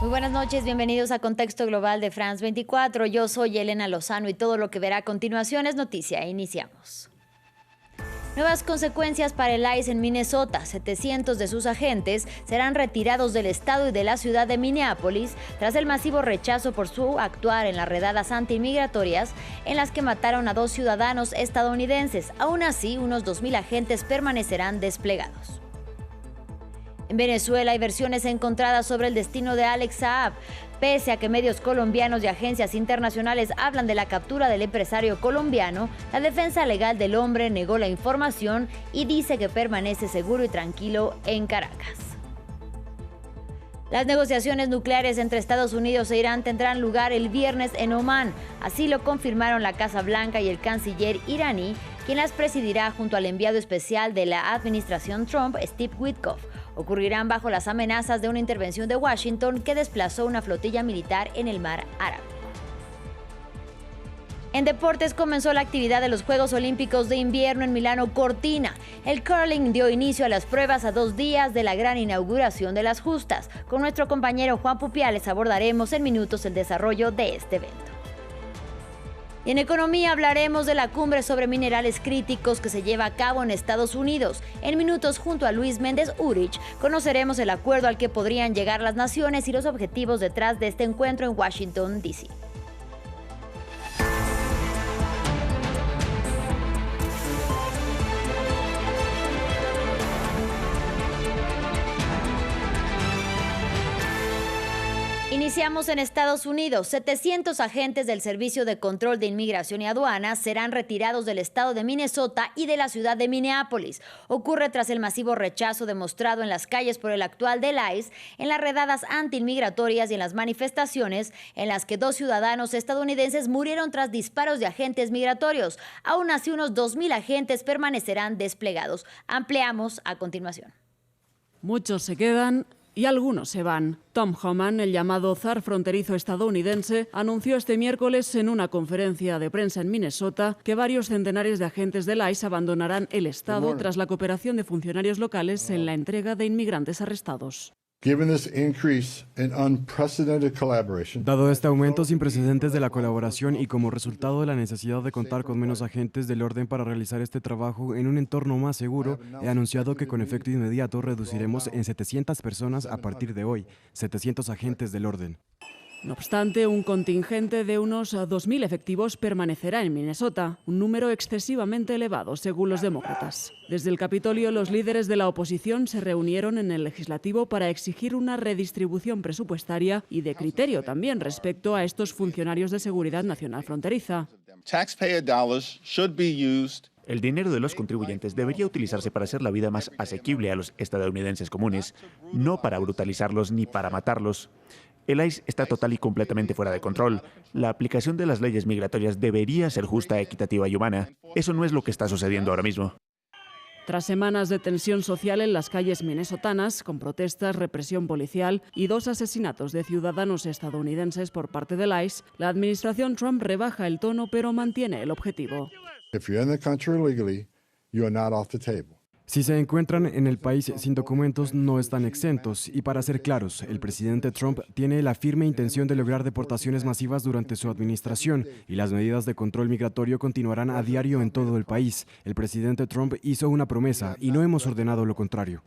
Muy buenas noches, bienvenidos a Contexto Global de France 24. Yo soy Elena Lozano y todo lo que verá a continuación es noticia. Iniciamos. Nuevas consecuencias para el ICE en Minnesota. 700 de sus agentes serán retirados del estado y de la ciudad de Minneapolis tras el masivo rechazo por su actuar en las redadas antimigratorias en las que mataron a 2 ciudadanos estadounidenses. Aún así, unos 2,000 agentes permanecerán desplegados. En Venezuela hay versiones encontradas sobre el destino de Alex Saab. Pese a que medios colombianos y agencias internacionales hablan de la captura del empresario colombiano, la defensa legal del hombre negó la información y dice que permanece seguro y tranquilo en Caracas. Las negociaciones nucleares entre Estados Unidos e Irán tendrán lugar el viernes en Omán. Así lo confirmaron la Casa Blanca y el canciller iraní, quien las presidirá junto al enviado especial de la administración Trump, Steve Witkoff. Ocurrirán bajo las amenazas de una intervención de Washington que desplazó una flotilla militar en el mar Árabe. En deportes comenzó la actividad de los Juegos Olímpicos de Invierno en Milano Cortina. El curling dio inicio a las pruebas a 2 días de la gran inauguración de las justas. Con nuestro compañero Juan Pupiales abordaremos en minutos el desarrollo de este evento. Y en economía hablaremos de la cumbre sobre minerales críticos que se lleva a cabo en Estados Unidos. En minutos, junto a Luis Méndez Urich, conoceremos el acuerdo al que podrían llegar las naciones y los objetivos detrás de este encuentro en Washington, D.C. Iniciamos en Estados Unidos. 700 agentes del Servicio de Control de Inmigración y Aduanas serán retirados del estado de Minnesota y de la ciudad de Minneapolis. Ocurre tras el masivo rechazo demostrado en las calles por el actual del ICE, en las redadas antiinmigratorias y en las manifestaciones en las que 2 ciudadanos estadounidenses murieron tras disparos de agentes migratorios. Aún así, unos 2,000 agentes permanecerán desplegados. Ampliamos a continuación. Muchos se quedan y algunos se van. Tom Homan, el llamado zar fronterizo estadounidense, anunció este miércoles en una conferencia de prensa en Minnesota que varios centenares de agentes del ICE abandonarán el estado tras la cooperación de funcionarios locales en la entrega de inmigrantes arrestados. Dado este aumento sin precedentes de la colaboración y como resultado de la necesidad de contar con menos agentes del orden para realizar este trabajo en un entorno más seguro, he anunciado que con efecto inmediato reduciremos en 700 personas a partir de hoy, 700 agentes del orden. No obstante, un contingente de unos 2,000 efectivos permanecerá en Minnesota, un número excesivamente elevado, según los demócratas. Desde el Capitolio, los líderes de la oposición se reunieron en el legislativo para exigir una redistribución presupuestaria y de criterio también respecto a estos funcionarios de seguridad nacional fronteriza. El dinero de los contribuyentes debería utilizarse para hacer la vida más asequible a los estadounidenses comunes, no para brutalizarlos ni para matarlos. El ICE está total y completamente fuera de control. La aplicación de las leyes migratorias debería ser justa, equitativa y humana. Eso no es lo que está sucediendo ahora mismo. Tras semanas de tensión social en las calles minnesotanas, con protestas, represión policial y 2 asesinatos de ciudadanos estadounidenses por parte del ICE, la administración Trump rebaja el tono pero mantiene el objetivo. Si se encuentran en el país sin documentos, no están exentos. Y para ser claros, el presidente Trump tiene la firme intención de lograr deportaciones masivas durante su administración y las medidas de control migratorio continuarán a diario en todo el país. El presidente Trump hizo una promesa y no hemos ordenado lo contrario.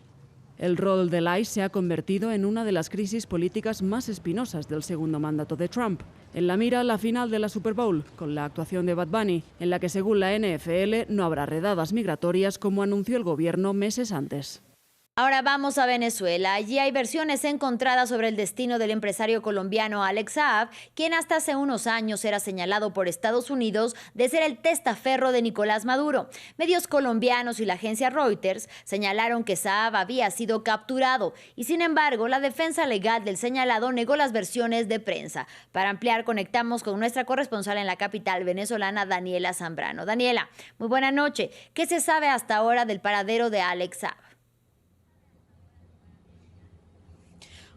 El rol del ICE se ha convertido en una de las crisis políticas más espinosas del segundo mandato de Trump. En la mira, la final de la Super Bowl, con la actuación de Bad Bunny, en la que según la NFL no habrá redadas migratorias como anunció el gobierno meses antes. Ahora vamos a Venezuela. Allí hay versiones encontradas sobre el destino del empresario colombiano Alex Saab, quien hasta hace unos años era señalado por Estados Unidos de ser el testaferro de Nicolás Maduro. Medios colombianos y la agencia Reuters señalaron que Saab había sido capturado y, sin embargo, la defensa legal del señalado negó las versiones de prensa. Para ampliar, conectamos con nuestra corresponsal en la capital venezolana, Daniela Zambrano. Daniela, muy buena noche. ¿Qué se sabe hasta ahora del paradero de Alex Saab?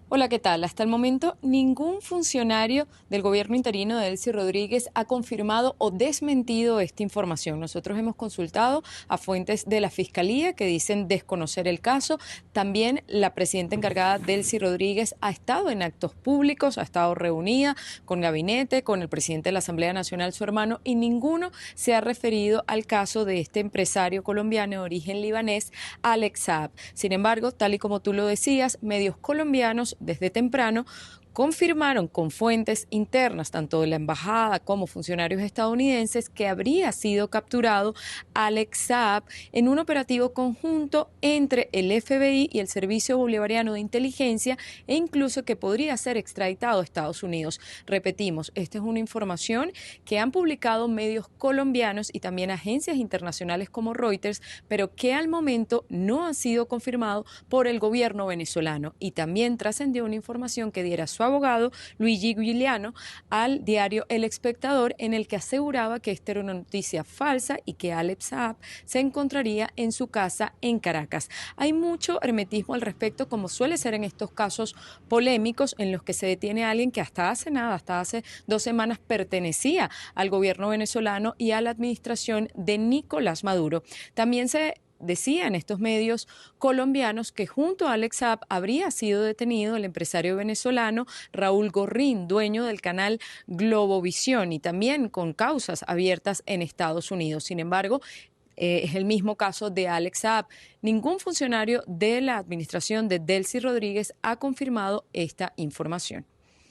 Hola, ¿qué tal? Hasta el momento, ningún funcionario del gobierno interino de Delcy Rodríguez ha confirmado o desmentido esta información. Nosotros hemos consultado a fuentes de la Fiscalía que dicen desconocer el caso. También la presidenta encargada, Delcy Rodríguez, ha estado en actos públicos, ha estado reunida con gabinete, con el presidente de la Asamblea Nacional, su hermano, y ninguno se ha referido al caso de este empresario colombiano de origen libanés, Alex Saab. Sin embargo, tal y como tú lo decías, medios colombianos desde temprano confirmaron con fuentes internas, tanto de la embajada como funcionarios estadounidenses, que habría sido capturado Alex Saab en un operativo conjunto entre el FBI y el Servicio Bolivariano de Inteligencia, e incluso que podría ser extraditado a Estados Unidos. Repetimos, esta es una información que han publicado medios colombianos y también agencias internacionales como Reuters, pero que al momento no ha sido confirmado por el gobierno venezolano. Y también trascendió una información que diera su abogado Luigi Giuliano al diario El Espectador, en el que aseguraba que esta era una noticia falsa y que Alex Saab se encontraría en su casa en Caracas. Hay mucho hermetismo al respecto, como suele ser en estos casos polémicos en los que se detiene a alguien que hasta hace 2 semanas pertenecía al gobierno venezolano y a la administración de Nicolás Maduro. También se decía en estos medios colombianos que junto a Alex Saab habría sido detenido el empresario venezolano Raúl Gorrín, dueño del canal Globovisión, y también con causas abiertas en Estados Unidos. Sin embargo, es el mismo caso de Alex Saab. Ningún funcionario de la administración de Delcy Rodríguez ha confirmado esta información.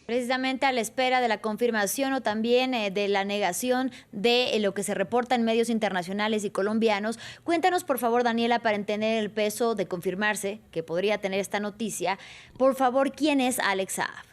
Precisamente a la espera de la confirmación o también de la negación de lo que se reporta en medios internacionales y colombianos, cuéntanos por favor, Daniela, para entender el peso de confirmarse que podría tener esta noticia, por favor, ¿quién es Alex Saab?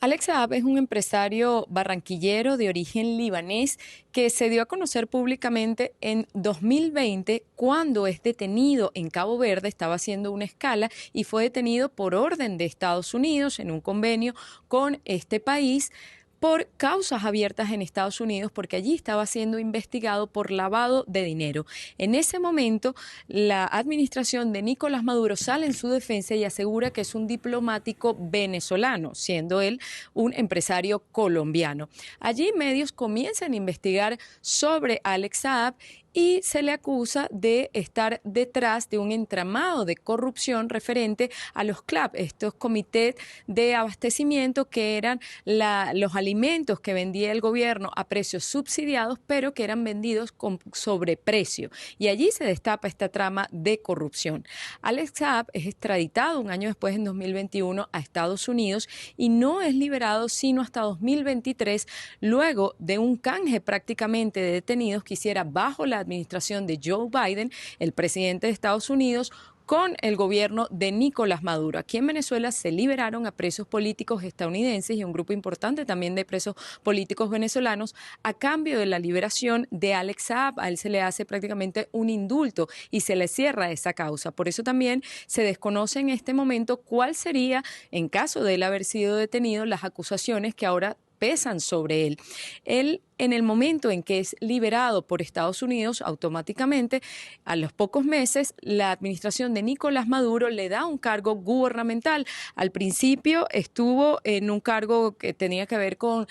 Alex Saab es un empresario barranquillero de origen libanés que se dio a conocer públicamente en 2020 cuando es detenido en Cabo Verde. Estaba haciendo una escala y fue detenido por orden de Estados Unidos en un convenio con este país por causas abiertas en Estados Unidos, porque allí estaba siendo investigado por lavado de dinero. En ese momento, la administración de Nicolás Maduro sale en su defensa y asegura que es un diplomático venezolano, siendo él un empresario colombiano. Allí medios comienzan a investigar sobre Alex Saab y se le acusa de estar detrás de un entramado de corrupción referente a los CLAP, estos comités de abastecimiento que eran los alimentos que vendía el gobierno a precios subsidiados, pero que eran vendidos con sobreprecio. Y allí se destapa esta trama de corrupción. Alex Saab es extraditado un año después, en 2021, a Estados Unidos y no es liberado sino hasta 2023, luego de un canje prácticamente de detenidos que hiciera bajo la administración de Joe Biden, el presidente de Estados Unidos, con el gobierno de Nicolás Maduro. Aquí en Venezuela se liberaron a presos políticos estadounidenses y un grupo importante también de presos políticos venezolanos a cambio de la liberación de Alex Saab. A él se le hace prácticamente un indulto y se le cierra esa causa. Por eso también se desconoce en este momento cuál sería, en caso de él haber sido detenido, las acusaciones que ahora pesan sobre él. Él, en el momento en que es liberado por Estados Unidos, automáticamente, a los pocos meses, la administración de Nicolás Maduro le da un cargo gubernamental. Al principio estuvo en un cargo que tenía que ver con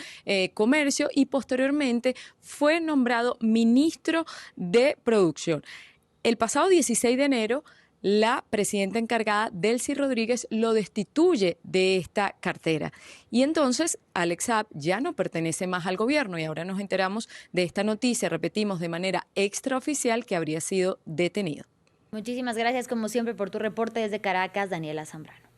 comercio y posteriormente fue nombrado ministro de Producción. El pasado 16 de enero, la presidenta encargada, Delcy Rodríguez, lo destituye de esta cartera. Y entonces Alex Saab ya no pertenece más al gobierno y ahora nos enteramos de esta noticia, repetimos, de manera extraoficial, que habría sido detenido. Muchísimas gracias, como siempre, por tu reporte desde Caracas, Daniela Zambrano.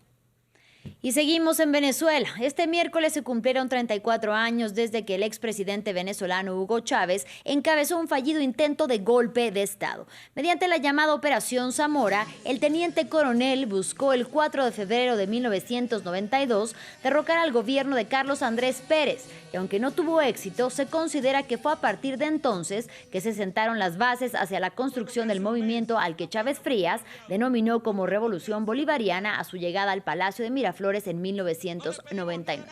Y seguimos en Venezuela. Este miércoles se cumplieron 34 años desde que el expresidente venezolano Hugo Chávez encabezó un fallido intento de golpe de Estado. Mediante la llamada Operación Zamora, el teniente coronel buscó el 4 de febrero de 1992 derrocar al gobierno de Carlos Andrés Pérez, y aunque no tuvo éxito, se considera que fue a partir de entonces que se sentaron las bases hacia la construcción del movimiento al que Chávez Frías denominó como Revolución Bolivariana a su llegada al Palacio de Miraflores en 1999.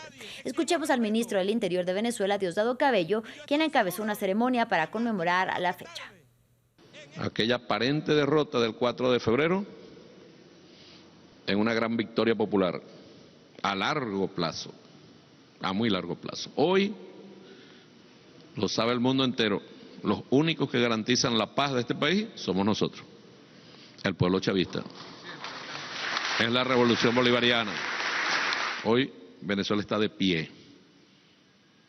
Escuchemos al ministro del Interior de Venezuela, Diosdado Cabello, quien encabezó una ceremonia para conmemorar la fecha. Aquella aparente derrota del 4 de febrero en una gran victoria popular a largo plazo, a muy largo plazo. Hoy, lo sabe el mundo entero, los únicos que garantizan la paz de este país somos nosotros, el pueblo chavista. Es la revolución bolivariana. Hoy Venezuela está de pie,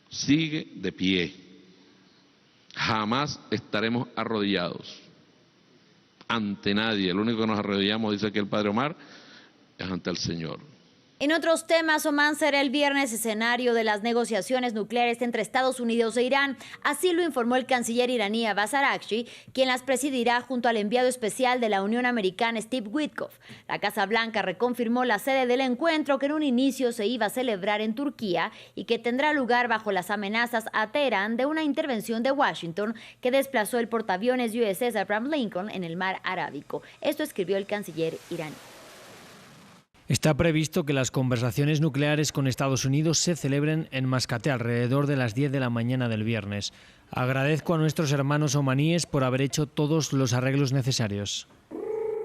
sigue de pie. Jamás estaremos arrodillados ante nadie. El único que nos arrodillamos, dice aquí el padre Omar, es ante el Señor. En otros temas, Omán será el viernes escenario de las negociaciones nucleares entre Estados Unidos e Irán. Así lo informó el canciller iraní Abbas Araghchi, quien las presidirá junto al enviado especial de la Unión Americana, Steve Witkoff. La Casa Blanca reconfirmó la sede del encuentro, que en un inicio se iba a celebrar en Turquía y que tendrá lugar bajo las amenazas a Teherán de una intervención de Washington que desplazó el portaaviones USS Abraham Lincoln en el mar Arábico. Esto escribió el canciller iraní. Está previsto que las conversaciones nucleares con Estados Unidos se celebren en Mascate alrededor de las 10 de la mañana del viernes. Agradezco a nuestros hermanos omaníes por haber hecho todos los arreglos necesarios.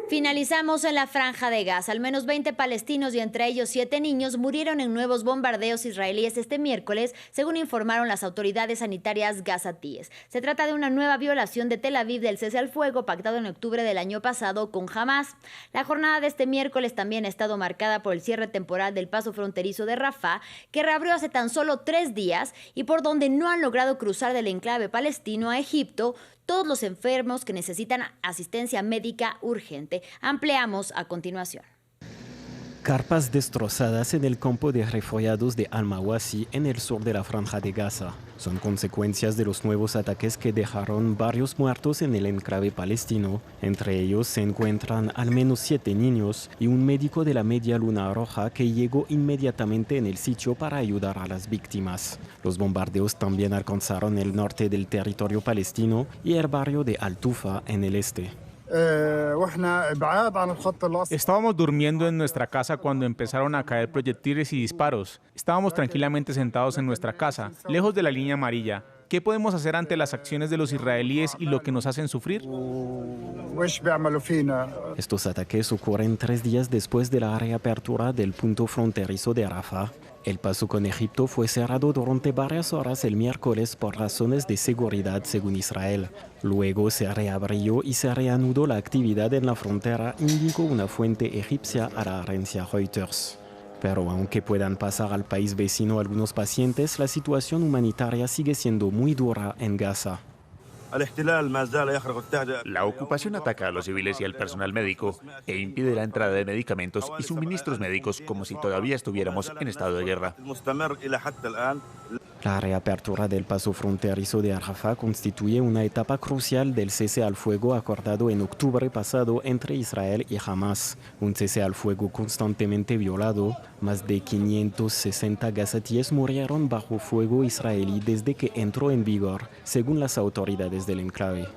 Finalizamos en la Franja de Gaza. Al menos 20 palestinos y entre ellos 7 niños murieron en nuevos bombardeos israelíes este miércoles, según informaron las autoridades sanitarias gazatíes. Se trata de una nueva violación de Tel Aviv del cese al fuego pactado en octubre del año pasado con Hamas. La jornada de este miércoles también ha estado marcada por el cierre temporal del paso fronterizo de Rafah, que reabrió hace tan solo 3 días y por donde no han logrado cruzar del enclave palestino a Egipto todos los enfermos que necesitan asistencia médica urgente. Ampliamos a continuación. Carpas destrozadas en el campo de refugiados de Al-Mawasi en el sur de la Franja de Gaza. Son consecuencias de los nuevos ataques que dejaron varios muertos en el enclave palestino. Entre ellos se encuentran al menos 7 niños y un médico de la Media Luna Roja que llegó inmediatamente en el sitio para ayudar a las víctimas. Los bombardeos también alcanzaron el norte del territorio palestino y el barrio de Al-Tufa en el este. Estábamos durmiendo en nuestra casa cuando empezaron a caer proyectiles y disparos. Estábamos tranquilamente sentados en nuestra casa, lejos de la línea amarilla. ¿Qué podemos hacer ante las acciones de los israelíes y lo que nos hacen sufrir? Estos ataques ocurren 3 días después de la reapertura del punto fronterizo de Rafah. El paso con Egipto fue cerrado durante varias horas el miércoles por razones de seguridad, según Israel. Luego se reabrió y se reanudó la actividad en la frontera, indicó una fuente egipcia a la agencia Reuters. Pero aunque puedan pasar al país vecino algunos pacientes, la situación humanitaria sigue siendo muy dura en Gaza. La ocupación ataca a los civiles y al personal médico e impide la entrada de medicamentos y suministros médicos como si todavía estuviéramos en estado de guerra. La reapertura del paso fronterizo de Rafah constituye una etapa crucial del cese al fuego acordado en octubre pasado entre Israel y Hamas. Un cese al fuego constantemente violado. Más de 560 gazatíes murieron bajo fuego israelí desde que entró en vigor, según las autoridades del enclave.